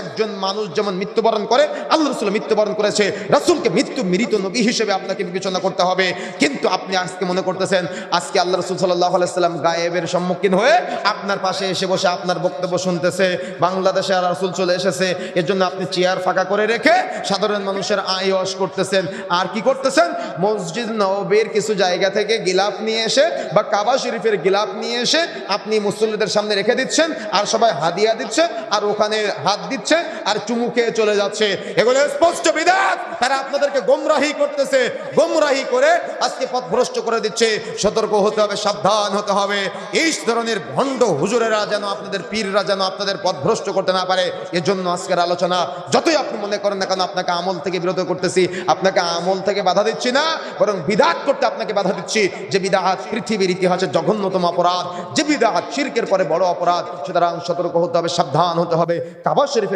একজন মানুষ যেমন মৃত্যুবরণ করে আল্লাহ রাসূল মৃত্যুবরণ করেছে, রাসূলকে মৃত নবী হিসেবে আপনাকে বিবেচনা করতে হবে। কিন্তু আপনি আজকে মনে করতেছেন আজকে আল্লাহ রাসূল সাল্লাল্লাহু আলাইহি সাল্লাম গায়েবের সম্মুখীন হয়ে আপনার পাশে এসে বসে আপনার বক্তব্য শুনতেছে। বাংলাদেশে আল্লাহ রাসূল চলে এসেছে, এর জন্য আপনি চেয়ার ফাঁকা করে রেখে সাধারণ মানুষের আয়স করতেছেন। আর কি করতেছেন? মসজিদ নববীর কিছু জায়গা থেকে গিলাফ নিয়ে এসে বা কাবা শরীফের গিলাফ নিয়ে এসে আপনি মুসল্লিদের সামনে রেখে দিচ্ছেন, আর সবাই হাদিয়া দিচ্ছে, আর ওখানে হাত দিচ্ছে, আর চুমু খেয়ে চলে যাচ্ছে। এগুলো স্পষ্ট বিদআত। তারা আপনাদেরকে গোমরাহি করতেছে, গোমরাহি করে আজকে পথভ্রষ্ট করে দিচ্ছে। সতর্ক হতে হবে, সাবধান হতে হবে। এই ধরনের ভণ্ড হুজুরেরা যেন, আপনাদের পীররা যেন আপনাদের পথভ্রষ্ট করতে না পারে। এজন্য আজকের আলোচনা, যতই আপনি মনে করেন না কেন আপনাকে আমল থেকে বিরত করতেছি, আপনাকে আমল থেকে বাধা দিচ্ছি না, বরং বিদআত করতে আপনাকে বাধা দিচ্ছি। যে বিদআত পৃথিবীর ইতিহাসে জঘন্যতম অপরাধ, যে বিদআত শিরকের পরে বড় অপরাধ। সুতরাং সতর্ক হতে হবে, সাবধান হতে হবে। কাবা